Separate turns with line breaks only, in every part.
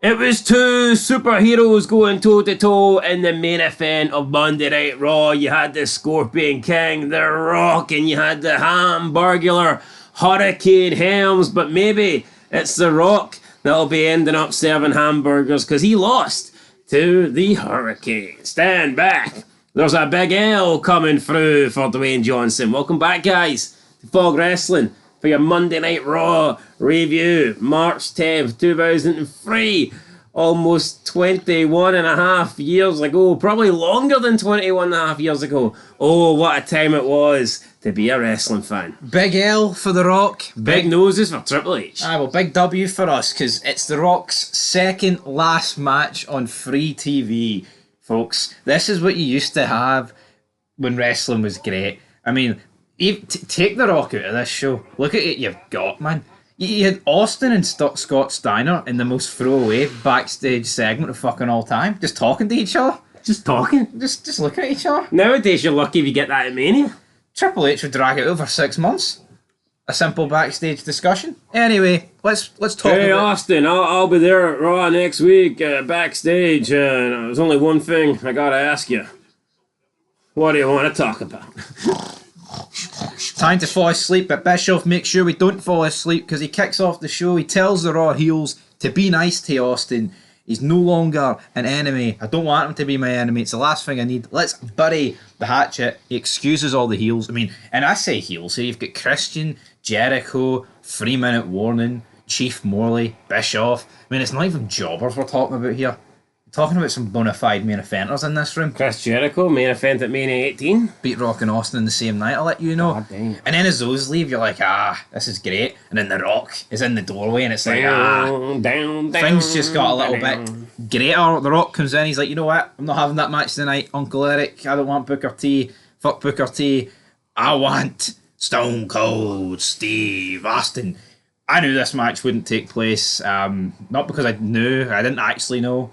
It was two superheroes going toe to toe in the main event of Monday Night Raw. You had the Scorpion King, The Rock, and you had the Hamburglar Hurricane Helms. But maybe it's The Rock that'll be ending up serving hamburgers because he lost to the Hurricane. Stand back. There's a big L coming through for Dwayne Johnson. Welcome back, guys, to Fog Wrestling for your Monday Night Raw review. March 10th, 2003. Almost 21 and a half years ago. Probably longer than 21 and a half years ago. Oh, what a time it was to be a wrestling fan.
Big L for The Rock.
Big noses for Triple H.
Well, big W for us, because it's The Rock's second last match on free TV, folks. This is what you used to have when wrestling was great. I mean, take The Rock out of this show. Look at it you've got, man. You had Austin and Scott Steiner in the most throwaway backstage segment of fucking all time. Just talking to each other.
Just talking.
Just looking at each other.
Nowadays, you're lucky if you get that at Mania.
Triple H would drag it over 6 months. A simple backstage discussion. Anyway, let's talk
Hey, Austin, I'll be there at Raw next week, backstage. There's only one thing I gotta ask you. What do you want to talk about?
Time to fall asleep, but Bischoff makes sure we don't fall asleep because he kicks off the show. He tells the Raw heels to be nice to Austin. He's no longer an enemy. I don't want him to be my enemy. It's the last thing I need. Let's bury the hatchet. He excuses all the heels. I mean, and I say heels here. You've got Christian, Jericho, 3-minute warning, Chief Morley, Bischoff. I mean, it's not even jobbers we're talking about here. Talking about some bona fide main eventers in this room.
Chris Jericho, main event at Mania 18.
Beat Rock and Austin in the same night, I'll let you know.
God dang.
And then as those leave, you're like, this is great. And then The Rock is in the doorway and it's like,
down,
things just got a little bit greater. The Rock comes in, he's like, you know what? I'm not having that match tonight, Uncle Eric. I don't want Booker T. Fuck Booker T. I want Stone Cold Steve Austin. I knew this match wouldn't take place. Not because I didn't actually know.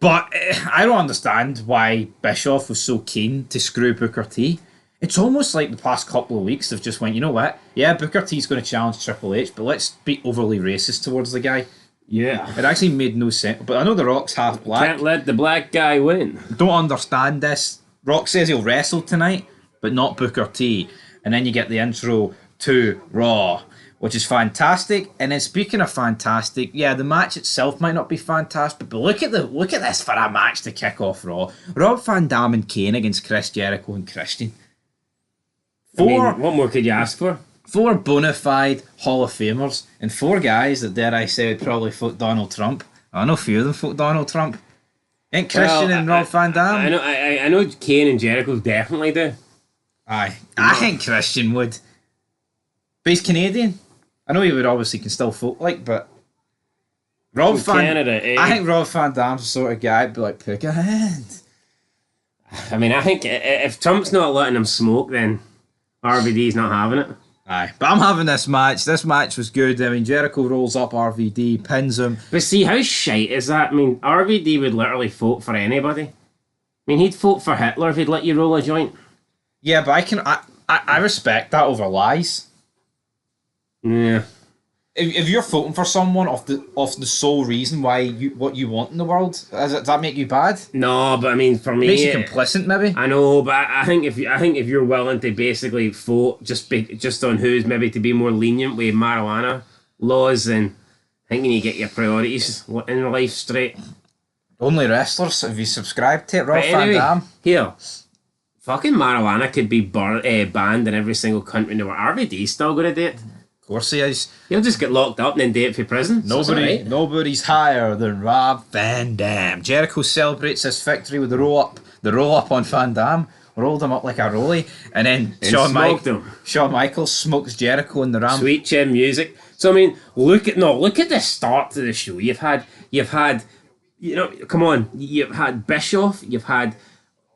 But I don't understand why Bischoff was so keen to screw Booker T. It's almost like the past couple of weeks they've just went, you know what? Yeah, Booker T's going to challenge Triple H, but let's be overly racist towards the guy.
Yeah.
It actually made no sense. But I know The Rock's half black.
Can't let the black guy win.
Don't understand this. Rock says he'll wrestle tonight, but not Booker T. And then you get the intro to Raw, which is fantastic. And then speaking of fantastic, yeah, the match itself might not be fantastic, but look at this for a match to kick off Raw. Rob Van Dam and Kane against Chris Jericho and Christian.
What more could you ask for?
4 bona fide Hall of Famers and 4 guys that, dare I say, would probably vote Donald Trump. I know a few of them vote Donald Trump. Ain't Christian and Rob Van Dam?
I know Kane and Jericho definitely do.
Aye. I think Christian would. But he's Canadian. I know he would obviously can still vote but I think Rob Van Dam's the sort of guy who'd be like, pick a hand.
I mean, I think if Trump's not letting him smoke, then RVD's not having it.
Aye, but I'm having this match. This match was good. I mean, Jericho rolls up RVD, pins him.
But see, how shite is that? I mean, RVD would literally vote for anybody. I mean, he'd vote for Hitler if he'd let you roll a joint.
Yeah, but I respect that over lies.
Yeah.
If you're voting for someone off the sole reason why what you want in the world, does that make you bad?
No, but I mean, for me,
makes you complicit, maybe.
I know, but I think if you're willing to basically vote just on who's maybe to be more lenient with marijuana laws, then I think you need to get your priorities in life straight.
Only wrestlers, if you subscribe to it, Rob Van Dam.
Here, fucking marijuana could be banned in every single country in the world. RVD's still going to do it.
Of course he is.
He'll just get locked up and then do it for prison.
Nobody's higher than Rob Van Dam. Jericho celebrates his victory with the roll up on Van Dam. Rolled him up like a rollie, and then Shawn Michaels smokes Jericho in the ramp.
Sweet chin music. So I mean, look at the start to the show. You've had come on. You've had Bischoff. You've had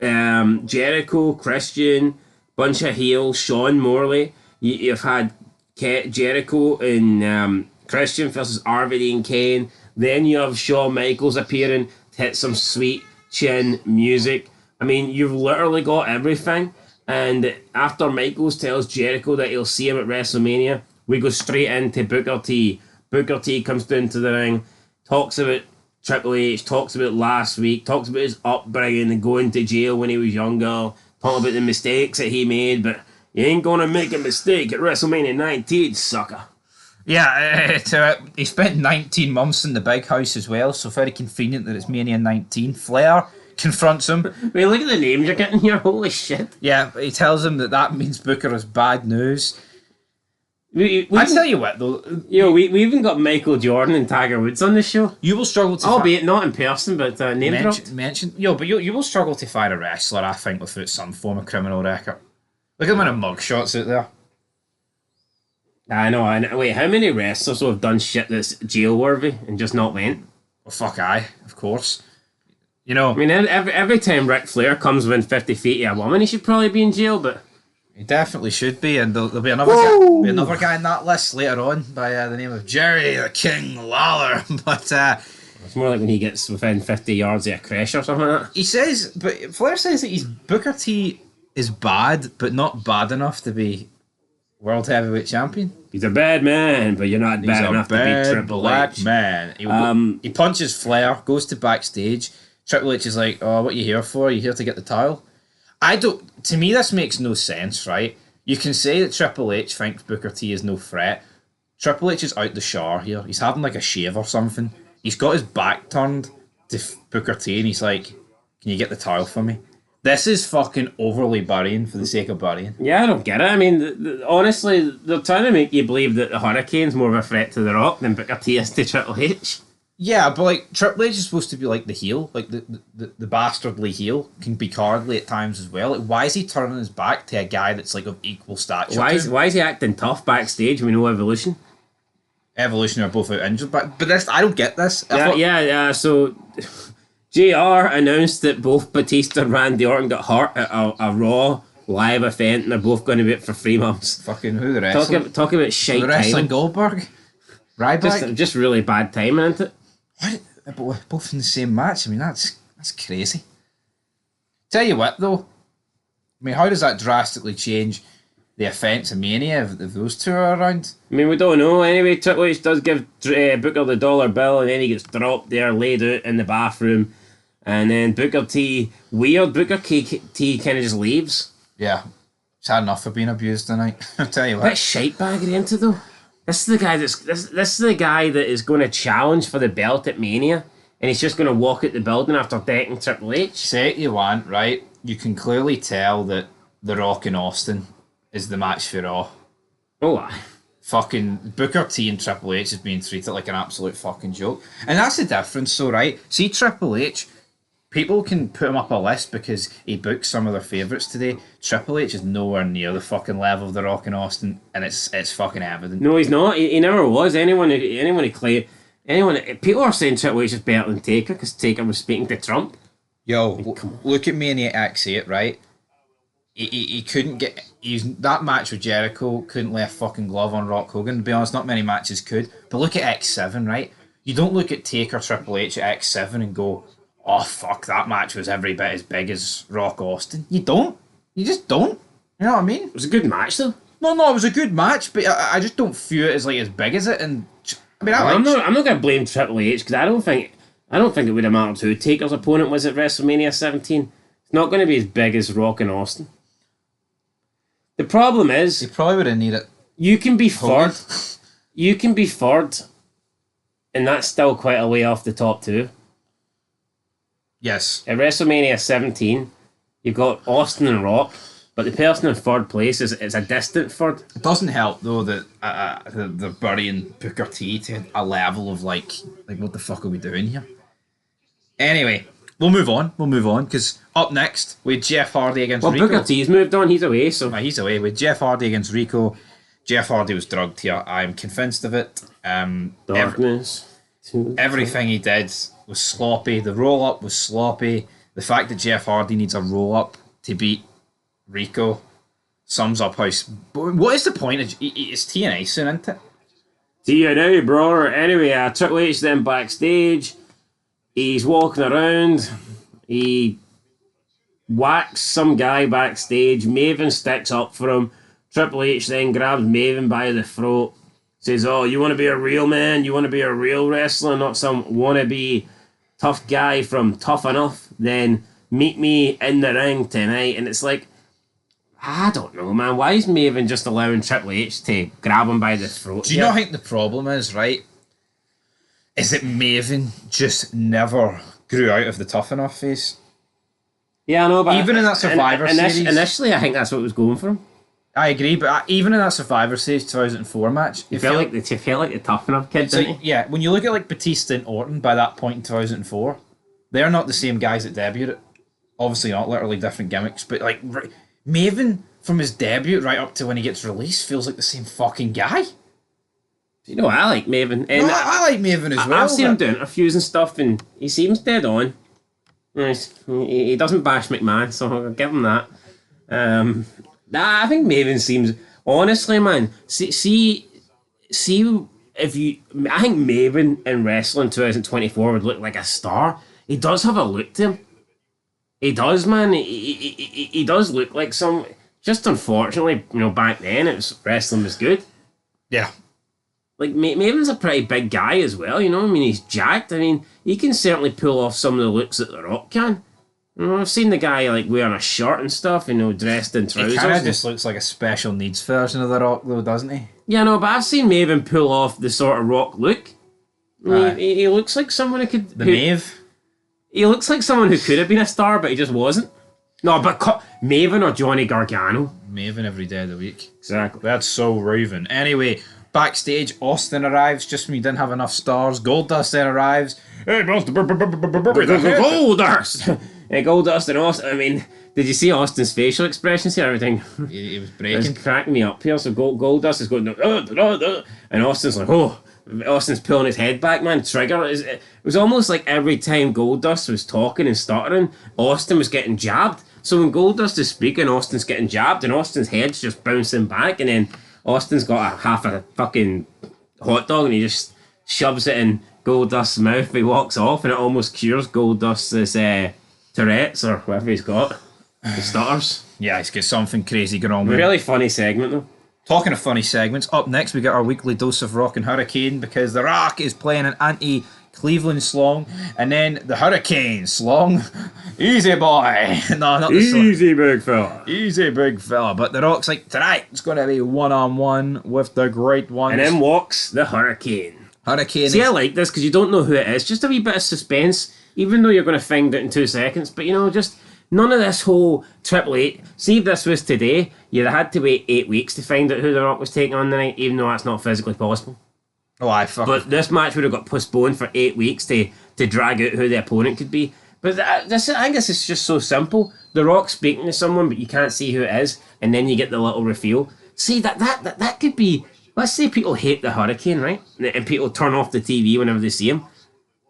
Jericho, Christian, bunch of heels, Sean Morley. You've had Jericho and Christian versus RVD and Kane. Then you have Shawn Michaels appearing to hit some sweet chin music. I mean, you've literally got everything. And after Michaels tells Jericho that he'll see him at WrestleMania, we go straight into Booker T. Booker T comes down to the ring, talks about Triple H talks about last week, talks about his upbringing and going to jail when he was younger, talking about the mistakes that he made, but you ain't gonna make a mistake at WrestleMania 19, sucker.
Yeah, he spent 19 months in the big house as well, so very convenient that it's Mania 19. Flair confronts him.
Wait, look at the names you're getting here, holy shit.
Yeah, but he tells him that means Booker is bad news. I tell you what, though.
We even got Michael Jordan and Tiger Woods on the show.
You will struggle to...
Albeit not in person, but name dropped.
But you will struggle to find a wrestler, I think, without some form of criminal record. Look at the amount of mugshots out there.
I know. Wait, how many wrestlers have done shit that's jail-worthy and just not went?
Well, fuck aye, of course. You know...
I mean, every time Ric Flair comes within 50 feet of a woman, he should probably be in jail, but...
He definitely should be, and there'll be another guy in that list later on by the name of Jerry the King Lawler. But
it's more like when he gets within 50 yards of a crash or something like that.
He says, but Flair says that Booker T is bad, but not bad enough to be World Heavyweight Champion.
He's a bad man, but you're not bad enough to be Triple H.
Man. He punches Flair, goes to backstage. Triple H is like, "Oh, what are you here for? Are you here to get the title?" To me, this makes no sense, right? You can say that Triple H thinks Booker T is no threat. Triple H is out the shower here. He's having like a shave or something. He's got his back turned to Booker T and he's like, "Can you get the title for me?" This is fucking overly burying for the sake of burying.
Yeah, I don't get it. I mean, honestly, they're trying to make you believe that the Hurricane's more of a threat to The Rock than Booker T is to Triple H.
Yeah, but like Triple H is supposed to be like the heel, like the bastardly heel, can be cowardly at times as well. Like, why is he turning his back to a guy that's like of equal stature?
Why is he acting tough backstage when we know Evolution?
Evolution are both out injured, but this I don't get this.
Yeah. So JR announced that both Batista and Randy Orton got hurt at a Raw live event, and they're both going to be out for 3 months.
Fucking who the wrestling?
Talk about shite
the wrestling
timing.
Goldberg, Ryback.
Just really bad timing, isn't it?
What? Both in the same match. I mean, that's crazy. Tell you what, though. I mean, how does that drastically change the offense of Mania if those two are around?
I mean, we don't know. Anyway, Triple H does give Booker the $1 bill, and then he gets dropped there, laid out in the bathroom, and then Booker T kind of just leaves.
Yeah, he's had enough of being abused tonight. I'll tell you what.
That shite bag into though. This is the guy that is going to challenge for the belt at Mania, and he's just going to walk out the building after decking Triple H.
Say it you want, right? You can clearly tell that The Rock and Austin is the match for Raw.
Oh, aye.
Fucking Booker T and Triple H is being treated like an absolute fucking joke. And that's the difference, so right? See Triple H, people can put him up a list because he booked some of their favourites today. Triple H is nowhere near the fucking level of The Rock and Austin, and it's fucking evident.
No, he's not. He never was. People are saying Triple H is better than Taker because Taker was speaking to Trump.
Yo, look at Mania X8, right? He couldn't get... that match with Jericho couldn't lay a fucking glove on Rock Hogan. To be honest, not many matches could. But look at X7, right? You don't look at Taker Triple H at X7 and go, "Oh, fuck, that match was every bit as big as Rock Austin." You don't. You just don't. You know what I mean?
It was a good match, though.
No, it was a good match, but I just don't view it as like as big as it. And I mean,
I'm not going to blame Triple H because I don't think it would have mattered who Taker's opponent was at WrestleMania 17. It's not going to be as big as Rock and Austin. The problem is...
He probably would have needed...
You can be third. You can be third, and that's still quite a way off the top two.
Yes.
At WrestleMania 17, you've got Austin and Rock, but the person in third place is a distant third.
It doesn't help, though, that they're burying Booker T to a level of, like, what the fuck are we doing here? Anyway... We'll move on, because up next, with Jeff Hardy against Rico.
Booker T's moved on, he's away, so...
He's away. With Jeff Hardy against Rico, Jeff Hardy was drugged here. I'm convinced of it.
Darkness.
Everything he did was sloppy. The roll-up was sloppy. The fact that Jeff Hardy needs a roll-up to beat Rico sums up how... What is the point? It's TNA soon, isn't it?
TNA, bro. Anyway, Triple H then backstage... He's walking around. He whacks some guy backstage. Maven sticks up for him. Triple H then grabs Maven by the throat. Says, "Oh, you want to be a real man? You want to be a real wrestler, not some wannabe tough guy from Tough Enough, then meet me in the ring tonight. And it's like, I don't know, man. Why is Maven just allowing Triple H to grab him by the throat?
Do you not think the problem is, right, is that Maven just never grew out of the Tough Enough phase?
Yeah, I know, but
even in that Survivor Series,
initially, I think that's what was going for him.
I agree, but even in that Survivor Series 2004 match,
You felt like the Tough Enough kid,
so,
didn't you?
yeah, when you look at like Batista and Orton by that point in 2004, they're not the same guys that debuted. Obviously not, literally different gimmicks, but like Maven from his debut right up to when he gets released feels like the same fucking guy.
You know, I like Maven. And
No, I like Maven as well.
I've seen him doing interviews and stuff, and he seems dead on. He doesn't bash McMahon, so I'll give him that. I think Maven seems, honestly, man. See if you. I think Maven in wrestling 2024 would look like a star. He does have a look to him. He does, man. He does look like some. Just unfortunately, back then wrestling was good.
Yeah.
Like, Maven's a pretty big guy as well, I mean, he's jacked. I mean, he can certainly pull off some of the looks that The Rock can. I've seen the guy, like, wearing a shirt and stuff, dressed in trousers.
He kind of just looks like a special needs version of The Rock, though, doesn't he?
Yeah, no, but I've seen Maven pull off the sort of Rock look. He looks like someone who could...
Maeve?
He looks like someone who could have been a star, but he just wasn't. No, but Maven or Johnny Gargano.
Maven every day of the week.
Exactly.
That's so Raven. Anyway... Backstage, Austin arrives just when you didn't have enough stars. Goldust then arrives. Hey, Master
Goldust! Hey, Goldust and Austin. I mean, did you see Austin's facial expressions here? Everything.
He was breaking.
It's cracking me up here. So Goldust is going, and Austin's like, Austin's pulling his head back, man. Trigger. It was almost like every time Goldust was talking and stuttering, Austin was getting jabbed. So when Goldust is speaking, Austin's getting jabbed, and Austin's head's just bouncing back, and then Austin's got half a fucking hot dog and he just shoves it in Goldust's mouth. He walks off and it almost cures Goldust's Tourette's or whatever he's got. The stutters.
Yeah, he's got something crazy going on with
Really funny segment though.
Talking of funny segments, up next we got our weekly dose of Rock and Hurricane because The Rock is playing an anti-Cleveland slong, and then the Hurricane slong. Easy boy. No, not the slong.
Easy big fella.
Easy big fella. But The Rock's like, tonight it's going to be one-on-one with the great ones.
And then walks the Hurricane.
Hurricane.
See, I like this because you don't know who it is. Just a wee bit of suspense, even though you're going to find it in 2 seconds. But just none of this whole Triple H. See, if this was today, you'd have had to wait 8 weeks to find out who The Rock was taking on tonight, even though that's not physically possible.
Oh, But
this match would have got postponed for 8 weeks to drag out who the opponent could be. But I think this is just so simple. The Rock speaking to someone, but you can't see who it is, and then you get the little reveal. See, that could be... Let's say people hate the Hurricane, right? And people turn off the TV whenever they see him.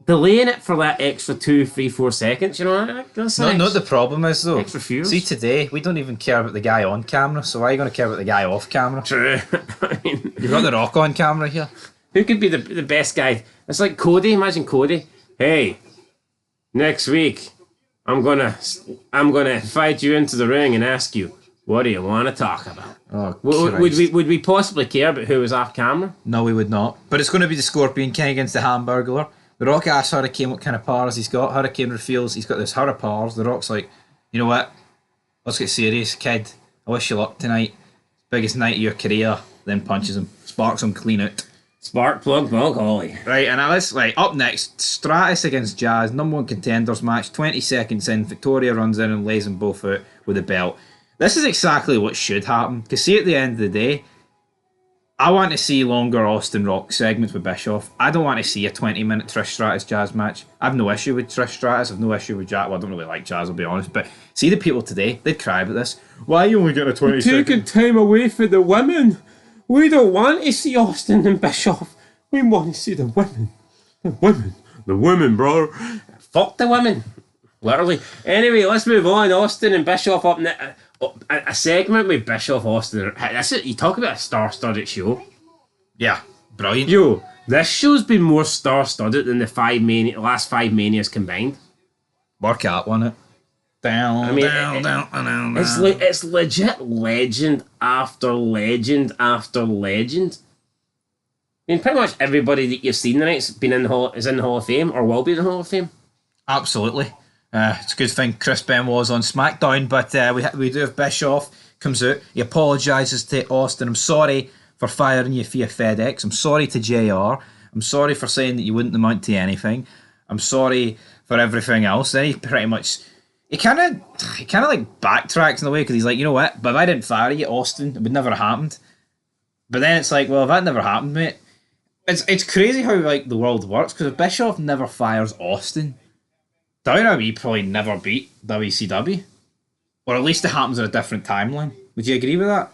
Delaying it for that extra 2, 3, 4 seconds, that's
no, the problem is though.
Extra few.
See, today we don't even care about the guy on camera, so why are you going to care about the guy off camera?
True. I mean,
You've got The Rock on camera here.
Who could be the best guy? It's like Cody. Imagine Cody. Hey, next week I'm gonna invite you into the ring and ask you, what do you want to talk about?
Oh,
would we possibly care about who was off camera?
No, we would not. But it's going to be the Scorpion King against the Hamburglar. The Rock asks Hurricane what kind of powers he's got. Hurricane reveals he's got this Hurra powers. The Rock's like, you know what? Let's get serious, kid. I wish you luck tonight. Biggest night of your career. Then punches him. Sparks him clean out.
Spark plug Bog Holly.
Right, and up next, Stratus against Jazz, #1 contenders match. 20 seconds in, Victoria runs in and lays them both out with a belt. This is exactly what should happen. Because see, at the end of the day, I want to see longer Austin Rock segments with Bischoff. I don't want to see a 20-minute Trish Stratus Jazz match. I have no issue with Trish Stratus. I have no issue with Jazz. Well, I don't really like Jazz, I'll be honest. But see the people today, they'd cry about this. Why are you only getting a 20 second?
Taking time away for the women. We don't want to see Austin and Bischoff. We want to see the women. The women, brother. Fuck the women. Literally. Anyway, let's move on. Austin and Bischoff up next. A segment with Bischoff, Austin. That's it. You talk about a star-studded show.
Yeah, brilliant.
Yo, this show's been more star-studded than the last 5 Manias combined.
Work out, wasn't it? Down.
It's legit legend after legend after legend. I mean, pretty much everybody that you've seen tonight is in the Hall of Fame or will be in the Hall of Fame.
Absolutely. It's a good thing Chris Benoit's on SmackDown, but we do have Bischoff comes out. He apologises to Austin. I'm sorry for firing you via FedEx. I'm sorry to JR. I'm sorry for saying that you wouldn't amount to anything. I'm sorry for everything else. Then he pretty much he kind of like backtracks in a way because he's like, you know what? But if I didn't fire you, Austin, it would never have happened. But then it's like, well, if that never happened, mate, it's crazy how like the world works because if Bischoff never fires Austin, WWE probably never beat WCW. Or at least it happens in a different timeline. Would you agree with that?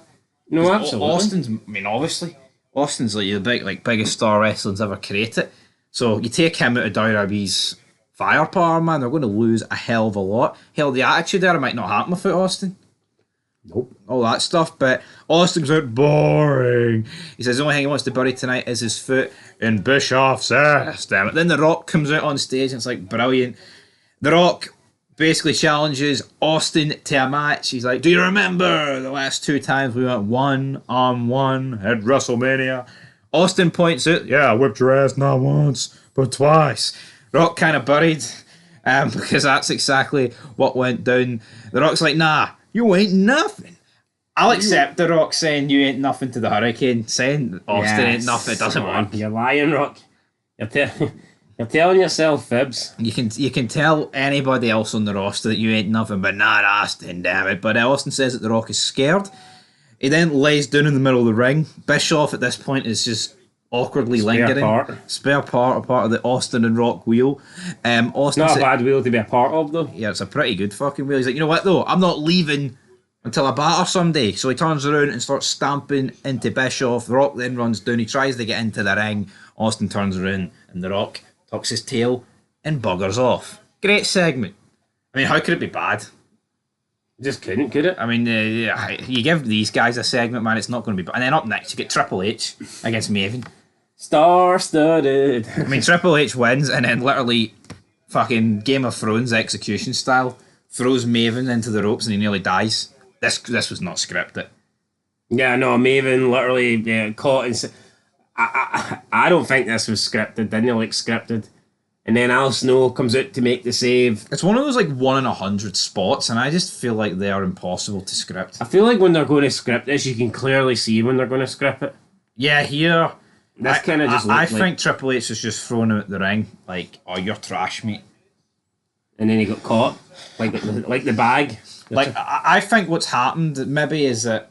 No, absolutely.
Austin's, I mean, obviously, Austin's like the biggest star wrestling's ever created. So you take him out of WWE's firepower, man, they're going to lose a hell of a lot. Hell, the Attitude Era might not happen without Austin.
Nope.
All that stuff, but Austin's out boring. He says the only thing he wants to bury tonight is his foot in Bischoff's ass. Damn it. Then The Rock comes out on stage and it's like brilliant. The Rock basically challenges Austin to a match. He's like, do you remember the last 2 times we went 1-on-1 at WrestleMania? Austin points out, yeah, I whipped your ass not once, but twice. Rock kind of buried because that's exactly what went down. The Rock's like, nah, you ain't nothing. I'll accept The Rock saying you ain't nothing to the Hurricane. Saying Austin ain't nothing, it doesn't work.
You're lying, Rock. You're telling yourself fibs.
You can tell anybody else on the roster that you ain't nothing, but not Austin, damn it. But Austin says that The Rock is scared. He then lays down in the middle of the ring. Bischoff at this point is just awkwardly lingering. Spare part, a part of the Austin and Rock wheel. Austin
not a bad wheel to be a part of, though.
Yeah, it's a pretty good fucking wheel. He's like, you know what, though? I'm not leaving until I batter someday. So he turns around and starts stamping into Bischoff. The Rock then runs down. He tries to get into the ring. Austin turns around and The Rock tucks his tail and buggers off. Great segment. I mean, how could it be bad?
Just couldn't, could it?
I mean, you give these guys a segment, man, it's not going to be bad. And then up next, you get Triple H against Maven.
Star-studded.
I mean, Triple H wins and then literally fucking Game of Thrones execution style throws Maven into the ropes and he nearly dies. This was not scripted.
Yeah, no, Maven literally caught and... I don't think this was scripted. Didn't look scripted. And then Al Snow comes out to make the save.
It's one of those like 1 in 100 spots, and I just feel like they are impossible to script.
I feel like when they're going to script this, you can clearly see when they're going to script it.
Yeah, here.
This kind of just.
I think Triple H is just throwing him at the ring, like, "Oh, you're trash, mate."
And then he got caught, like the bag.
Like I think what's happened maybe is that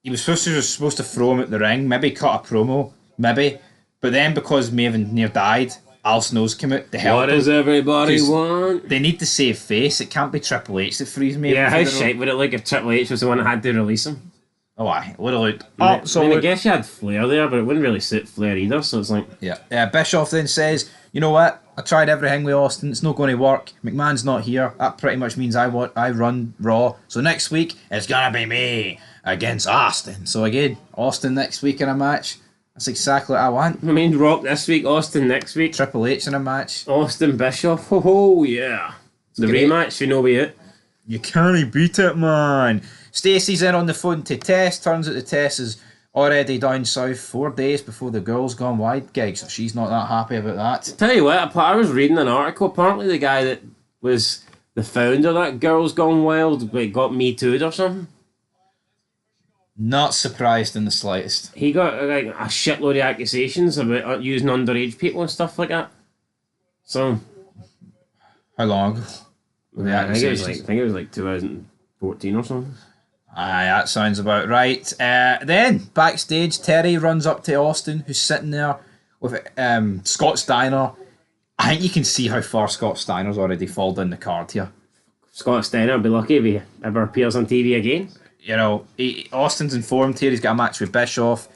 he was supposed to throw him at the ring, maybe cut a promo, maybe. But then because Maven near died, Al Snow's come out to help
What does everybody
'cause
want?
They need to save face. It can't be Triple H that frees Maven.
Yeah, how shite would it look if Triple H was the one that had to release him?
Oh, aye. It would have looked...
I guess you had Flair there, but it wouldn't really suit Flair either, so it's like...
Yeah. Bischoff then says, you know what? I tried everything with Austin. It's not going to work. McMahon's not here. That pretty much means I run Raw. So next week, it's going to be me against Austin. So again, Austin next week in a match. That's exactly what I want.
I mean, Rock this week, Austin next week.
Triple H in a match.
Austin Bischoff. Oh, yeah. The
great.
rematch, you know be it.
You can't beat it, man. Stacey's in on the phone to Tess. Turns out the Tess is already down south 4 days before the Girls Gone Wide gig, so she's not that happy about that.
Tell you what, I was reading an article. Apparently the guy that was the founder of that Girls Gone Wild got Me Too'd or something.
Not surprised in the slightest.
He got like a shitload of accusations about using underage people and stuff like that. So...
How long ago?
Yeah, I think it was like 2014 or something.
Aye, that sounds about right. Then, backstage, Terry runs up to Austin, who's sitting there with Scott Steiner. I think you can see how far Scott Steiner's already fallen down the card here.
Scott Steiner will be lucky if he ever appears on TV again.
You know, Austin's informed here he's got a match with Bischoff.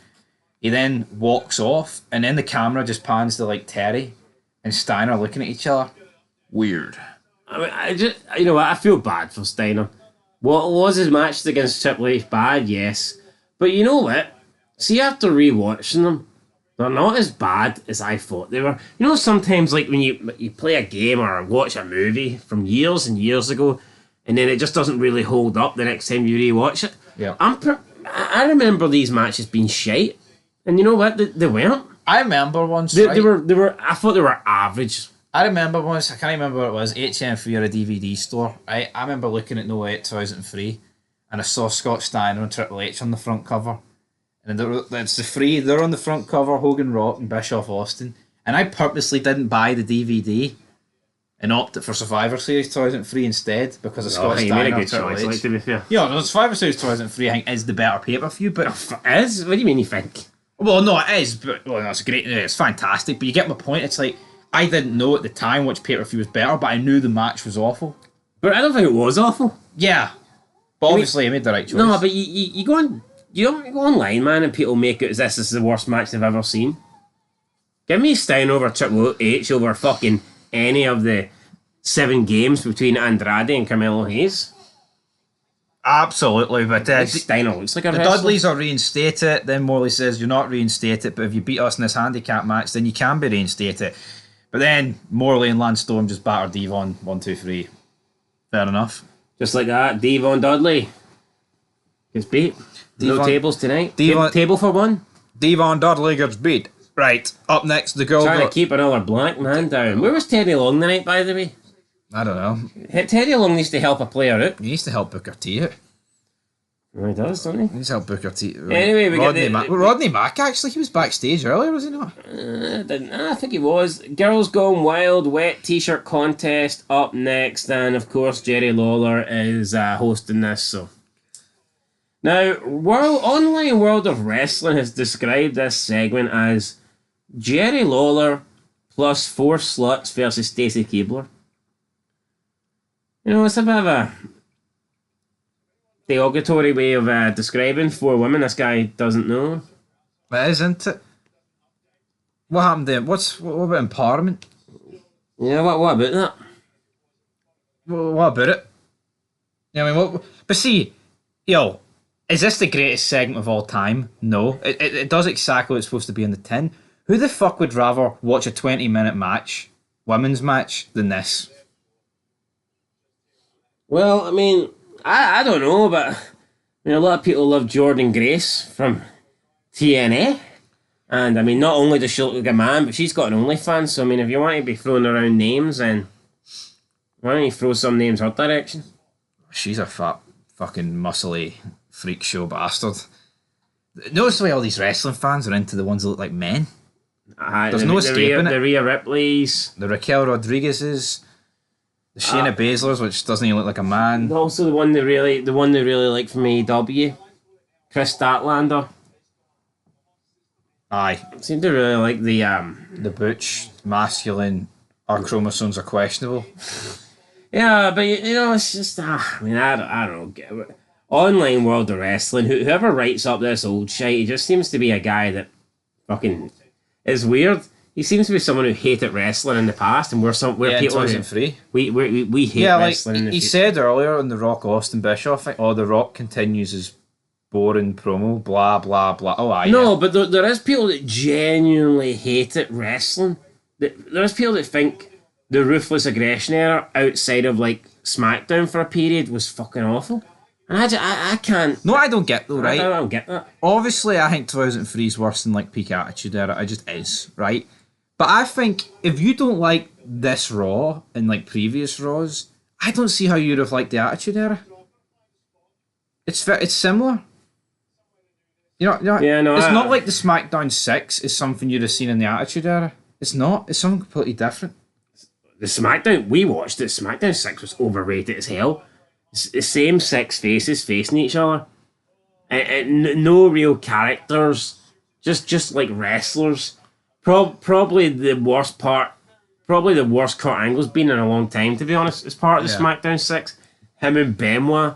He then walks off, and then the camera just pans to like Terry and Steiner looking at each other. Weird.
I mean, you know what, I feel bad for Steiner. What was his match against Triple H bad? Yes. But you know what? See, after rewatching them, they're not as bad as I thought they were. You know, sometimes like when you play a game or watch a movie from years and years ago, and then it just doesn't really hold up the next time you rewatch it.
Yeah.
I remember these matches being shite, and you know what? They weren't.
I remember once.
They were. I thought they were average.
I remember once, I can't remember what it was, HM3 or a DVD store. I remember looking at No 8 2003 and I saw Scott Steiner and Triple H on the front cover. And it's the three, they're on the front cover, Hogan Rock and Bischoff Austin. And I purposely didn't buy the DVD and opted for Survivor Series 2003 instead because of Scott Steiner.
You made a good choice, like, to be fair.
Yeah, no, Survivor Series 2003 I think is the better pay-per-view, but...
It is? What do you mean you think?
Well, no, it is, but well, that's great. It's fantastic, but you get my point. It's like, I didn't know at the time which pay-per-view was better, but I knew the match was awful.
But I don't think it was awful.
Yeah. But obviously I made the right choice.
No, but you go on... You don't go online, man, and people make it as this is the worst match they've ever seen. Give me Stein over Triple H over fucking any of the 7 games between Andrade and Carmelo Hayes.
Absolutely, but
Steiner looks like a
the
wrestler.
Dudleys are reinstated. Then Morley says you're not reinstated, but if you beat us in this handicap match, then you can be reinstated. But then Morley and Lance Storm just batter Devon 1, 2, 3. Fair enough.
Just like that, Devon Dudley gets beat. No tables tonight. Table for one.
Devon Dudley gets beat. Right, up next, the girl
Trying to keep another black man down. Where was Teddy Long tonight, by the way?
I don't know.
Teddy Long needs to help a player out.
He needs to help Booker T out.
He does, doesn't he?
He needs to help Booker T.
Anyway, we
Rodney
get
Rodney Mack, actually, he was backstage earlier, was he not?
I think he was. Girls Gone Wild wet t-shirt contest up next, and of course Jerry Lawler is hosting this. So now, Online World of Wrestling has described this segment as Jerry Lawler plus 4 sluts versus Stacy Keibler. You know, it's a bit of a derogatory way of describing 4 women this guy doesn't know.
It is, isn't it? What happened there? What about empowerment?
Yeah, what about that?
What about it? Yeah, I mean, but see, yo, is this the greatest segment of all time? No. It does exactly what it's supposed to be in the tin. Who the fuck would rather watch a 20-minute match, women's match, than this?
Well, I mean, I don't know, but I mean, a lot of people love Jordan Grace from TNA. And I mean, not only does she look like a man, but she's got an OnlyFans. So I mean, if you want to be throwing around names, then why don't you throw some names her direction?
She's a fat, fucking muscly freak show bastard. Notice the way all these wrestling fans are into the ones that look like men. There's no escaping it.
The Rhea Ripley's,
the Raquel Rodriguez's, the Shayna Baszler's, which doesn't even look like a man.
Also, the one they really like from AEW, Chris Statlander.
Aye,
Seem to really like the
butch, masculine. Our chromosomes are questionable.
Yeah, but you know, it's just I mean, I don't get it. Online World of Wrestling. Whoever writes up this old shit, he just seems to be a guy that fucking is weird. He seems to be someone who hated wrestling in the past, and we're people who we hate wrestling.
Like he said earlier in the Rock Austin Bischoff thing, the Rock continues his boring promo, blah blah blah. Oh, aye.
No, but there is people that genuinely hate it wrestling. There's people that think the Ruthless Aggression era outside of like SmackDown for a period was fucking awful. And I can't.
No, I don't get though, right?
I don't get that.
Obviously, I think 2003 is worse than like peak Attitude Era. It just is, right? But I think if you don't like this Raw and like previous Raws, I don't see how you'd have liked the Attitude Era. It's similar. You know,
yeah, no,
it's not like the SmackDown 6 is something you'd have seen in the Attitude Era. It's not. It's something completely different.
The SmackDown we watched, SmackDown 6 was overrated as hell. It's the same 6 faces facing each other, and no real characters, just like wrestlers. Probably the worst part, probably the worst Kurt Angle's been in a long time, to be honest. As part of the SmackDown 6, him and Benoit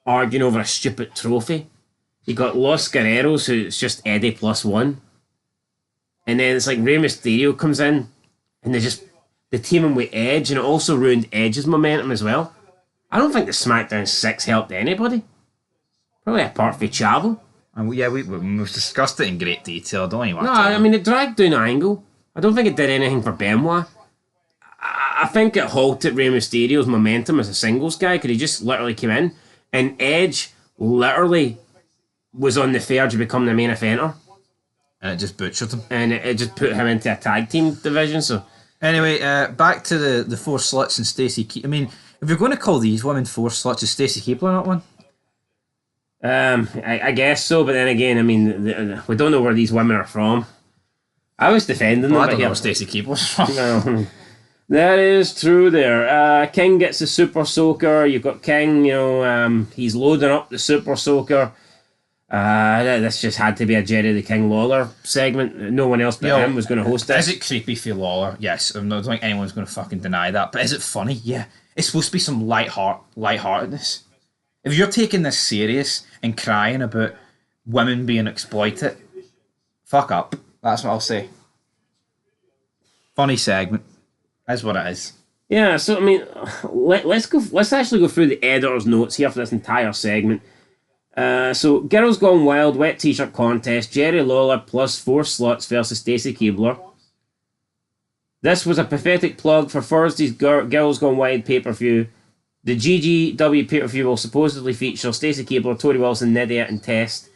arguing over a stupid trophy. You got Los Guerreros, who's just Eddie plus 1, and then it's like Rey Mysterio comes in, and they team him with Edge, and it also ruined Edge's momentum as well. I don't think the SmackDown 6 helped anybody. Probably apart from Chavo.
And we've discussed it in great detail, don't you?
No, I mean, it dragged down Angle. I don't think it did anything for Benoit. I think it halted Rey Mysterio's momentum as a singles guy, because he just literally came in, and Edge literally was on the verge of becoming the main eventer.
And it just butchered him.
And it just put him into a tag team division, so
Anyway, back to the four sluts and Stacey. I mean, if you're going to call these women four sluts, is Stacey Keebler not one?
I guess so, but then again, I mean, we don't know where these women are from. I was defending them.
I don't know where Stacey Keebler's from.
No. That is true there. King gets the Super Soaker. You've got King, he's loading up the Super Soaker. This just had to be a Jerry the King Lawler segment. No one else but him was going to host this.
Is it creepy for Lawler? Yes. I don't think anyone's going to fucking deny that. But is it funny? Yeah. It's supposed to be some lightheartedness. If you're taking this serious and crying about women being exploited, fuck up. That's what I'll say. Funny segment. That's what it is.
Yeah, so I mean, let's actually go through the editor's notes here for this entire segment. So Girls Gone Wild wet t-shirt contest, Jerry Lawler plus four sluts versus Stacey Keebler. This was a pathetic plug for Thursday's Girls Gone Wild pay-per-view. The GGW pay-per-view will supposedly feature Stacey Keebler, Tori Wilson, Nydia and Test.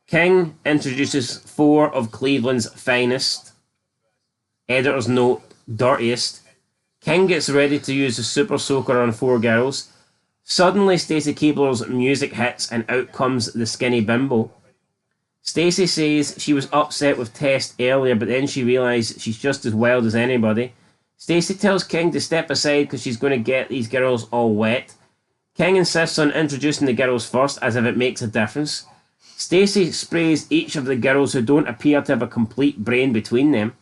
King introduces four of Cleveland's finest. Editor's note, dirtiest. King gets ready to use the Super Soaker on four girls. Suddenly, Stacey Keebler's music hits and out comes the skinny bimbo. Stacey says she was upset with Test earlier, but then she realised she's just as wild as anybody. Stacey tells King to step aside because she's going to get these girls all wet. King insists on introducing the girls first, as if it makes a difference. Stacey sprays each of the girls who don't appear to have a complete brain between them.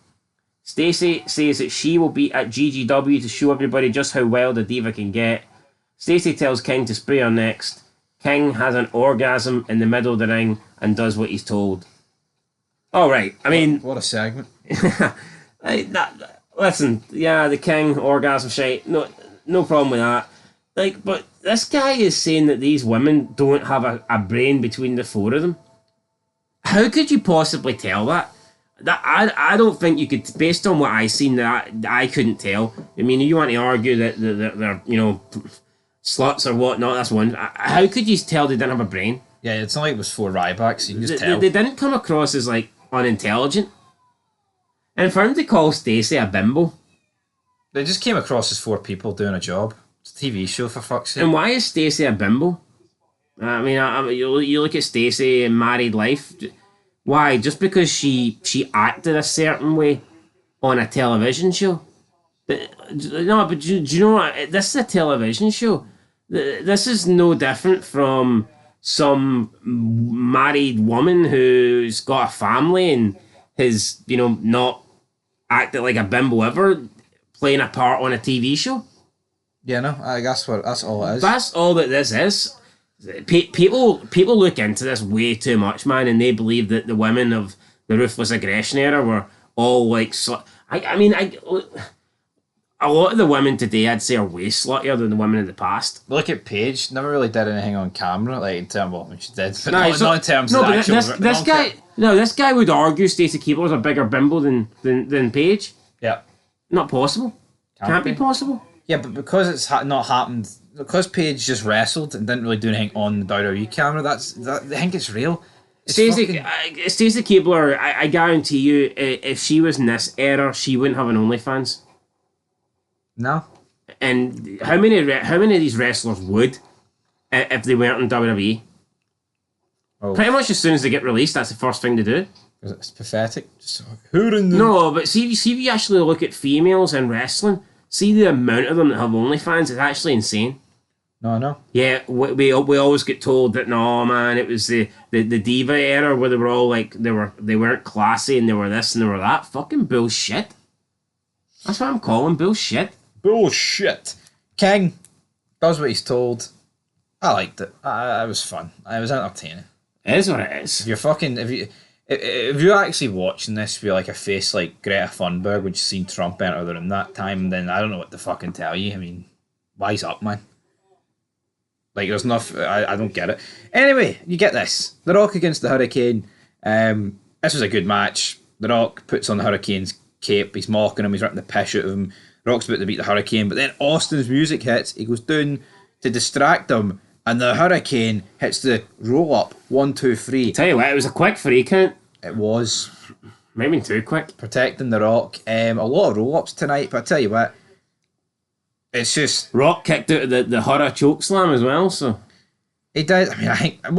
Stacey says that she will be at GGW to show everybody just how wild a diva can get. Stacey tells King to spray her next. King has an orgasm in the middle of the ring and does what he's told. Alright, I mean...
What a segment.
Listen, yeah, the King orgasm shite, no problem with that. But this guy is saying that these women don't have a brain between the four of them. How could you possibly tell that? I don't think you could, based on what I seen, that I couldn't tell. I mean, you want to argue that they're sluts or whatnot, that's one. How could you tell they didn't have a brain?
Yeah, it's not like it was four Rybacks, you can just tell.
They didn't come across as, unintelligent. And for him to call Stacey a bimbo...
They just came across as four people doing a job. It's a TV show, for fuck's sake.
And why is Stacey a bimbo? I mean, you look at Stacey in Married Life... Why? Just because she acted a certain way on a television show? But do you know what? This is a television show. This is no different from some married woman who's got a family and has, not acted like a bimbo ever, playing a part on a TV show.
Yeah, no, I guess that's all it is.
That's all that this is. People look into this way too much, man, and they believe that the women of the Ruthless Aggression era were all like... a lot of the women today, I'd say, are way sluttier than the women of the past.
Look at Paige. Never really did anything on camera, in terms of what she did, but not in terms of the actual...
this guy would argue Stacey Keebler's a bigger bimbo than Paige.
Yeah.
Not possible. Can't be possible.
Yeah, but because it's not happened... Because Paige just wrestled and didn't really do anything on the WWE camera, I think it's real.
Stacey Keebler, I guarantee you, if she was in this era, she wouldn't have an OnlyFans.
No.
And how many of these wrestlers would, if they weren't in WWE? Oh. Pretty much as soon as they get released, that's the first thing to do.
It's pathetic. Just
no, but see if you actually look at females in wrestling, see the amount of them that have OnlyFans, it's actually insane.
No, I know.
Yeah, we always get told that no, man, it was the diva era where they were all like they weren't classy and they were this and they were that. Fucking bullshit. That's what I'm calling bullshit.
Bullshit. King does what he's told. I liked it. It was fun. It was entertaining.
It is what it is.
If you're actually watching this with like a face like Greta Thunberg when she's seen Trump enter the room that time, then I don't know what to fucking tell you. I mean, wise up, man. Like, there's nothing... I don't get it. Anyway, you get this. The Rock against the Hurricane. This was a good match. The Rock puts on the Hurricane's cape. He's mocking him. He's ripping the piss out of him. Rock's about to beat the Hurricane. But then Austin's music hits. He goes down to distract him. And the Hurricane hits the roll-up. 1, 2, 3.
Tell you what, it was a quick 3 count.
It was.
Maybe too quick.
Protecting The Rock. A lot of roll-ups tonight, but I tell you what, it's just...
Rock kicked out of the Horror choke slam as well, so...
He did. I mean,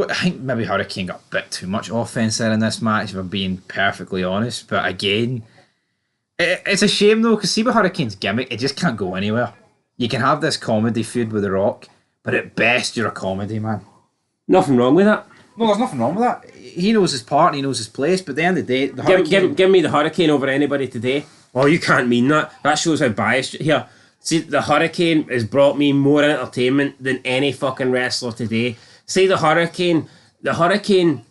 I think maybe Hurricane got a bit too much offense there in this match, if I'm being perfectly honest. But again, it's a shame though, because see with Hurricane's gimmick, it just can't go anywhere. You can have this comedy feud with The Rock, but at best you're a comedy man.
Nothing wrong with that.
No, there's nothing wrong with that. He knows his part and he knows his place, but at the end of the day, the Hurricane...
Give me the Hurricane over anybody today. Oh, you can't mean that. That shows how biased... Here, see, the Hurricane has brought me more entertainment than any fucking wrestler today. See, the Hurricane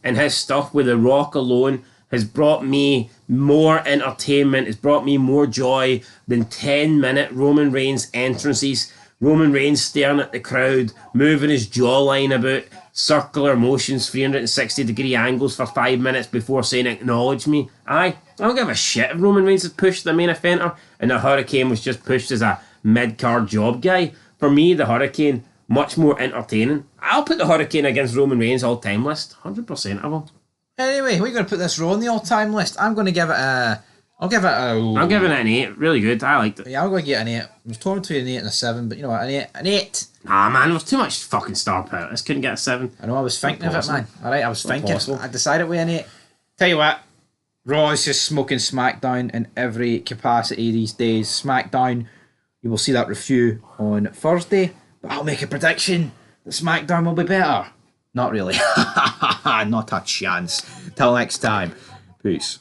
and his stuff with The Rock alone has brought me more entertainment, has brought me more joy than 10-minute Roman Reigns entrances. Roman Reigns staring at the crowd, moving his jawline about, circular motions, 360-degree angles for 5 minutes before saying, acknowledge me. Aye, I don't give a shit if Roman Reigns has pushed the main eventer and the Hurricane was just pushed as a mid-card job guy. For me, the Hurricane... much more entertaining. I'll put the Hurricane against Roman Reigns all-time list. 100% I will.
Anyway, we're going to put this Raw on the all-time list. I'm going to give it a... I'm giving it an 8. Really good. I liked it. Yeah, I'm going to get an 8. I was torn between an 8 and a 7, but you know what? An 8.
Ah, man, there was too much fucking star power. I just couldn't get a 7.
I know, I was thinking of it, man. Alright, I was thinking.
Possible.
I decided with an 8. Tell you what, Raw is just smoking SmackDown in every capacity these days. SmackDown, you will see that review on Thursday. But I'll make a prediction that SmackDown will be better. Not really. Not a chance. Till next time. Peace.